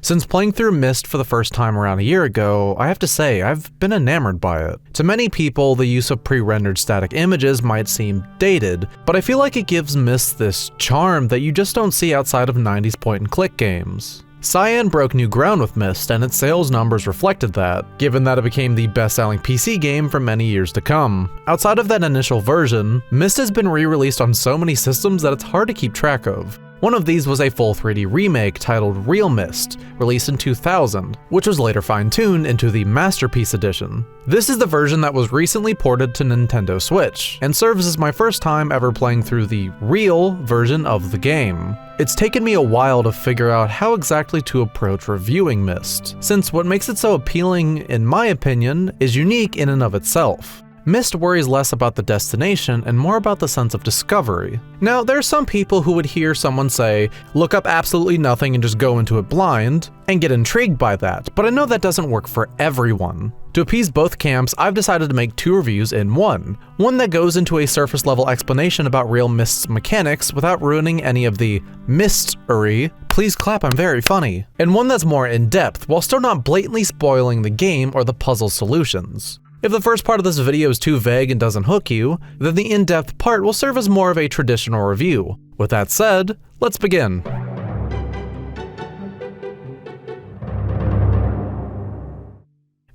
Since playing through Myst for the first time around a year ago, I have to say, I've been enamored by it. To many people, the use of pre-rendered static images might seem dated, but I feel like it gives Myst this charm that you just don't see outside of 90s point-and-click games. Cyan broke new ground with Myst, and its sales numbers reflected that, given that it became the best-selling PC game for many years to come. Outside of that initial version, Myst has been re-released on so many systems that it's hard to keep track of. One of these was a full 3D remake titled realMyst, released in 2000, which was later fine-tuned into the Masterpiece Edition. This is the version that was recently ported to Nintendo Switch, and serves as my first time ever playing through the real version of the game. It's taken me a while to figure out how exactly to approach reviewing Myst, since what makes it so appealing, in my opinion, is unique in and of itself. Myst worries less about the destination and more about the sense of discovery. Now, there are some people who would hear someone say, look up absolutely nothing and just go into it blind, and get intrigued by that, but I know that doesn't work for everyone. To appease both camps, I've decided to make two reviews in one. One that goes into a surface level explanation about realMyst's mechanics without ruining any of the mystery. Please clap, I'm very funny. And one that's more in depth, while still not blatantly spoiling the game or the puzzle solutions. If the first part of this video is too vague and doesn't hook you, then the in-depth part will serve as more of a traditional review. With that said, let's begin.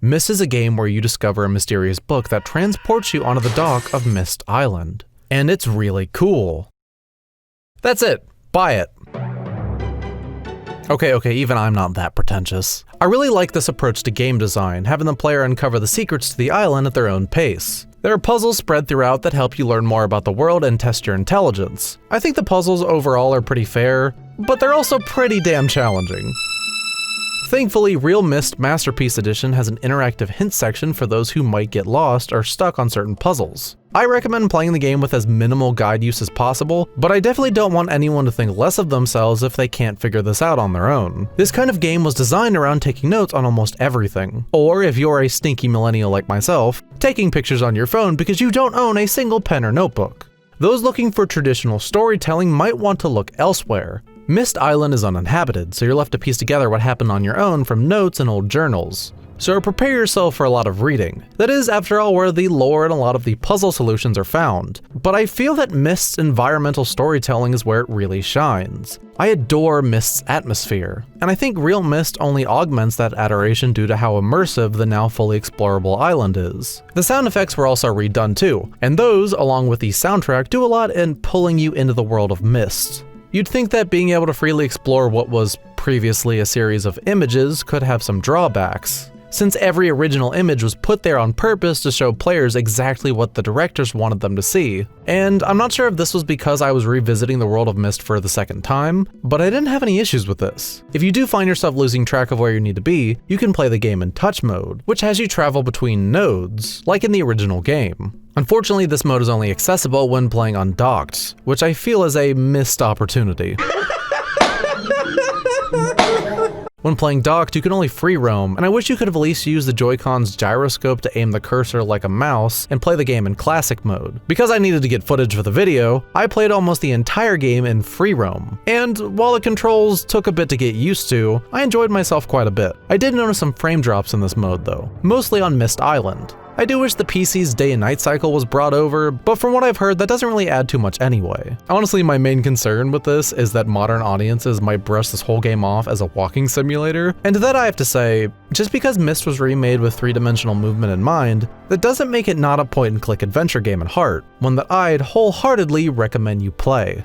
Myst is a game where you discover a mysterious book that transports you onto the dock of Myst Island. And it's really cool. That's it. Buy it. Okay, even I'm not that pretentious. I really like this approach to game design, having the player uncover the secrets to the island at their own pace. There are puzzles spread throughout that help you learn more about the world and test your intelligence. I think the puzzles overall are pretty fair, but they're also pretty damn challenging. Thankfully, realMyst Masterpiece Edition has an interactive hint section for those who might get lost or stuck on certain puzzles. I recommend playing the game with as minimal guide use as possible, but I definitely don't want anyone to think less of themselves if they can't figure this out on their own. This kind of game was designed around taking notes on almost everything. Or if you're a stinky millennial like myself, taking pictures on your phone because you don't own a single pen or notebook. Those looking for traditional storytelling might want to look elsewhere. Myst Island is uninhabited, so you're left to piece together what happened on your own from notes and old journals. So prepare yourself for a lot of reading. That is, after all, where the lore and a lot of the puzzle solutions are found. But I feel that Myst's environmental storytelling is where it really shines. I adore Myst's atmosphere, and I think realMyst only augments that adoration due to how immersive the now fully explorable island is. The sound effects were also redone too, and those, along with the soundtrack, do a lot in pulling you into the world of Myst. You'd think that being able to freely explore what was previously a series of images could have some drawbacks, since every original image was put there on purpose to show players exactly what the directors wanted them to see. And I'm not sure if this was because I was revisiting the world of Myst for the second time, but I didn't have any issues with this. If you do find yourself losing track of where you need to be, you can play the game in touch mode, which has you travel between nodes, like in the original game. Unfortunately, this mode is only accessible when playing undocked, which I feel is a missed opportunity. When playing docked, you can only free roam, and I wish you could have at least used the Joy-Con's gyroscope to aim the cursor like a mouse and play the game in classic mode. Because I needed to get footage for the video, I played almost the entire game in free roam. And while the controls took a bit to get used to, I enjoyed myself quite a bit. I did notice some frame drops in this mode though, mostly on Myst Island. I do wish the PC's day and night cycle was brought over, but from what I've heard, that doesn't really add too much anyway. Honestly, my main concern with this is that modern audiences might brush this whole game off as a walking simulator, and to that I have to say, just because Myst was remade with three-dimensional movement in mind, that doesn't make it not a point-and-click adventure game at heart, one that I'd wholeheartedly recommend you play.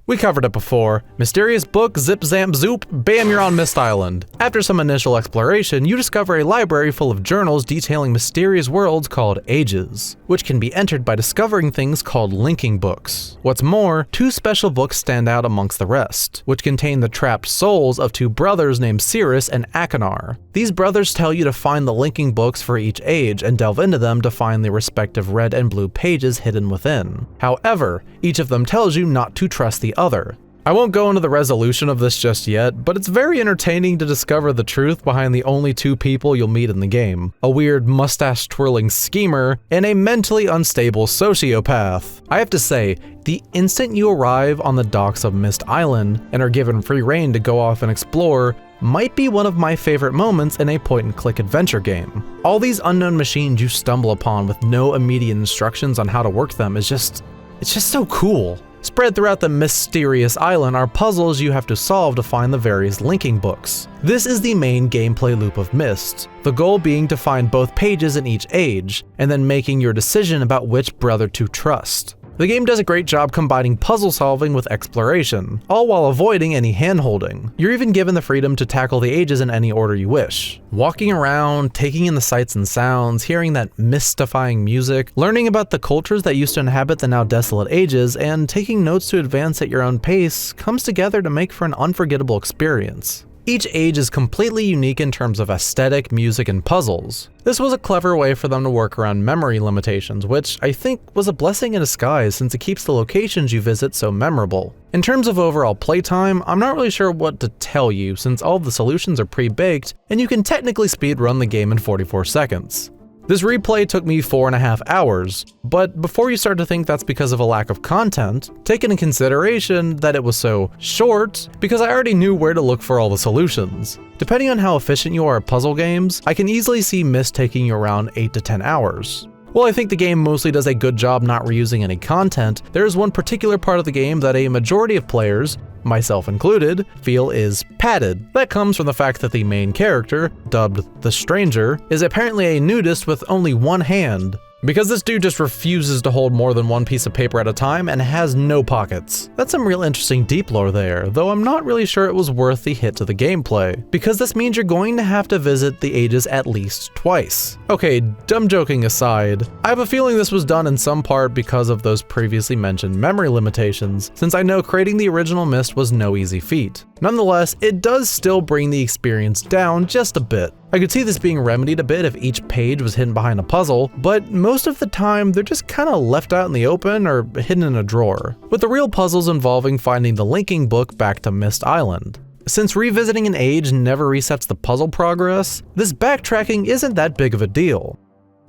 We covered it before. Mysterious book, zip zamp zoop, bam, you're on Myst Island. After some initial exploration, you discover a library full of journals detailing mysterious worlds called ages, which can be entered by discovering things called linking books. What's more, two special books stand out amongst the rest, which contain the trapped souls of two brothers named Cirrus and Achenar. These brothers tell you to find the linking books for each age and delve into them to find the respective red and blue pages hidden within. However, each of them tells you not to trust the other. I won't go into the resolution of this just yet, but it's very entertaining to discover the truth behind the only two people you'll meet in the game: a weird mustache-twirling schemer and a mentally unstable sociopath. I have to say, the instant you arrive on the docks of Myst Island and are given free rein to go off and explore might be one of my favorite moments in a point-and-click adventure game. All these unknown machines you stumble upon with no immediate instructions on how to work them it's just so cool. Spread throughout the mysterious island are puzzles you have to solve to find the various linking books. This is the main gameplay loop of Myst, the goal being to find both pages in each age, and then making your decision about which brother to trust. The game does a great job combining puzzle solving with exploration, all while avoiding any hand-holding. You're even given the freedom to tackle the ages in any order you wish. Walking around, taking in the sights and sounds, hearing that mystifying music, learning about the cultures that used to inhabit the now desolate ages, and taking notes to advance at your own pace comes together to make for an unforgettable experience. Each age is completely unique in terms of aesthetic, music, and puzzles. This was a clever way for them to work around memory limitations, which I think was a blessing in disguise since it keeps the locations you visit so memorable. In terms of overall playtime, I'm not really sure what to tell you since all of the solutions are pre-baked and you can technically speedrun the game in 44 seconds. This replay took me 4.5 hours, but before you start to think that's because of a lack of content, take into consideration that it was so short because I already knew where to look for all the solutions. Depending on how efficient you are at puzzle games, I can easily see Myst taking you around 8 to 10 hours. While I think the game mostly does a good job not reusing any content, there is one particular part of the game that a majority of players, myself included, feel is padded. That comes from the fact that the main character, dubbed the Stranger, is apparently a nudist with only one hand. Because this dude just refuses to hold more than one piece of paper at a time and has no pockets. That's some real interesting deep lore there, though I'm not really sure it was worth the hit to the gameplay, because this means you're going to have to visit the ages at least twice. Okay, dumb joking aside, I have a feeling this was done in some part because of those previously mentioned memory limitations, since I know creating the original Myst was no easy feat. Nonetheless, it does still bring the experience down just a bit. I could see this being remedied a bit if each page was hidden behind a puzzle, but most of the time they're just kinda left out in the open or hidden in a drawer, with the real puzzles involving finding the linking book back to Myst Island. Since revisiting an age never resets the puzzle progress, this backtracking isn't that big of a deal.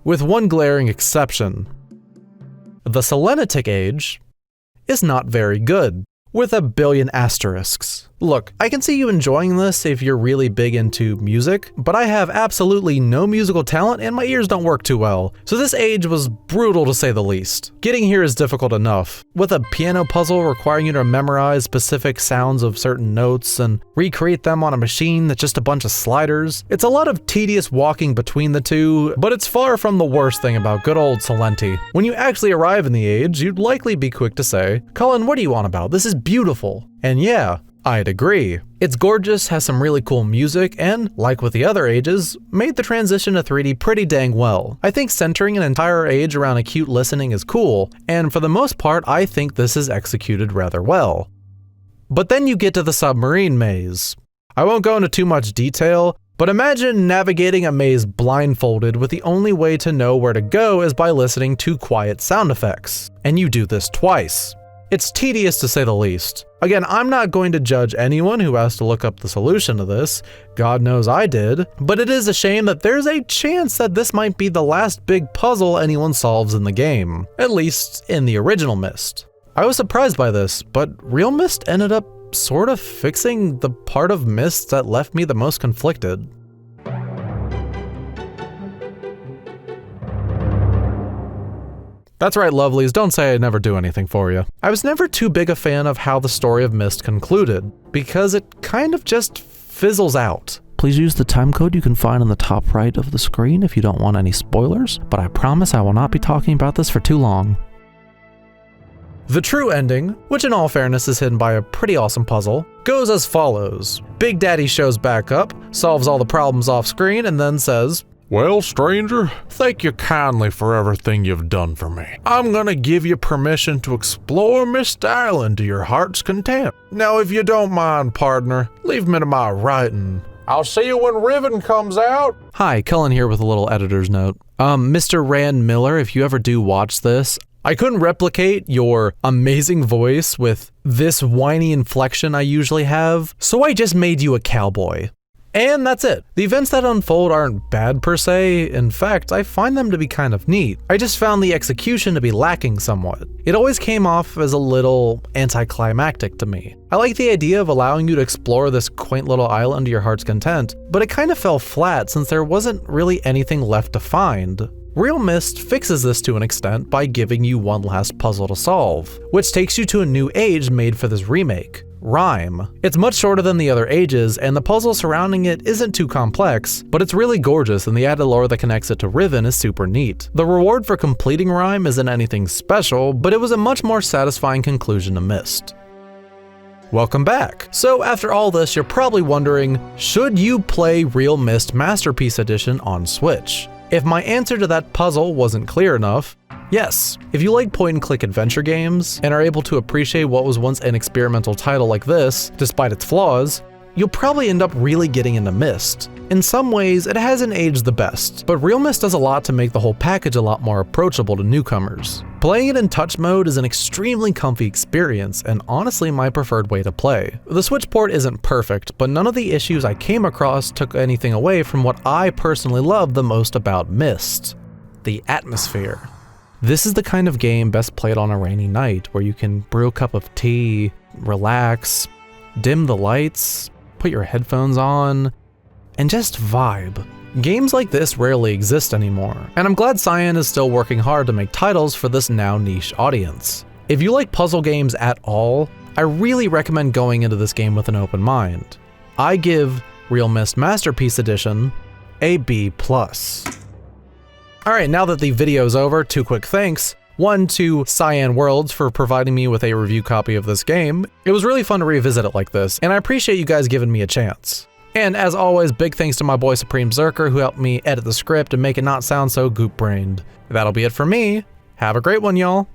With one glaring exception. The Selenitic age is not very good, with a billion asterisks. Look, I can see you enjoying this if you're really big into music, but I have absolutely no musical talent and my ears don't work too well, so this age was brutal to say the least. Getting here is difficult enough, with a piano puzzle requiring you to memorize specific sounds of certain notes and recreate them on a machine that's just a bunch of sliders. It's a lot of tedious walking between the two, but it's far from the worst thing about good old Selenti. When you actually arrive in the age, you'd likely be quick to say, "Cullen, what are you on about? This is beautiful." And yeah, I'd agree. It's gorgeous, has some really cool music, and, like with the other ages, made the transition to 3D pretty dang well. I think centering an entire age around a cute listening is cool, and for the most part I think this is executed rather well. But then you get to the submarine maze. I won't go into too much detail, but imagine navigating a maze blindfolded with the only way to know where to go is by listening to quiet sound effects. And you do this twice. It's tedious to say the least. Again, I'm not going to judge anyone who has to look up the solution to this, God knows I did, but it is a shame that there's a chance that this might be the last big puzzle anyone solves in the game, at least in the original Myst. I was surprised by this, but realMyst ended up sort of fixing the part of Myst that left me the most conflicted. That's right, lovelies, don't say I'd never do anything for you. I was never too big a fan of how the story of Myst concluded, because it kind of just fizzles out. Please use the timecode you can find on the top right of the screen if you don't want any spoilers, but I promise I will not be talking about this for too long. The true ending, which in all fairness is hidden by a pretty awesome puzzle, goes as follows. Big Daddy shows back up, solves all the problems off screen, and then says, "Well, stranger, thank you kindly for everything you've done for me. I'm gonna give you permission to explore Myst Island to your heart's content. Now, if you don't mind, partner, leave me to my writing. I'll see you when Riven comes out." Hi, Cullen here with a little editor's note. Mr. Rand Miller, if you ever do watch this, I couldn't replicate your amazing voice with this whiny inflection I usually have, so I just made you a cowboy. And that's it. The events that unfold aren't bad per se. In fact, I find them to be kind of neat. I just found the execution to be lacking somewhat. It always came off as a little anticlimactic to me. I like the idea of allowing you to explore this quaint little island to your heart's content, but it kind of fell flat since there wasn't really anything left to find. realMyst fixes this to an extent by giving you one last puzzle to solve, which takes you to a new age made for this remake. Rhyme. It's much shorter than the other ages, and the puzzle surrounding it isn't too complex, but it's really gorgeous and the added lore that connects it to Riven is super neat. The reward for completing Rhyme isn't anything special, but it was a much more satisfying conclusion to Myst. Welcome back. So after all this, you're probably wondering, should you play realMyst Masterpiece Edition on Switch? If my answer to that puzzle wasn't clear enough, yes. If you like point-and-click adventure games and are able to appreciate what was once an experimental title like this, despite its flaws, you'll probably end up really getting into Myst. In some ways, it hasn't aged the best, but realMyst does a lot to make the whole package a lot more approachable to newcomers. Playing it in touch mode is an extremely comfy experience, and honestly my preferred way to play. The Switch port isn't perfect, but none of the issues I came across took anything away from what I personally love the most about Myst: the atmosphere. This is the kind of game best played on a rainy night, where you can brew a cup of tea, relax, dim the lights, put your headphones on, and just vibe. Games like this rarely exist anymore, and I'm glad Cyan is still working hard to make titles for this now niche audience. If you like puzzle games at all, I really recommend going into this game with an open mind. I give realMyst Masterpiece Edition a B+. Alright, now that the video's over, two quick thanks. One to Cyan Worlds for providing me with a review copy of this game. It was really fun to revisit it like this, and I appreciate you guys giving me a chance. And as always, big thanks to my boy Supreme Zerker who helped me edit the script and make it not sound so goop-brained. That'll be it for me. Have a great one, y'all.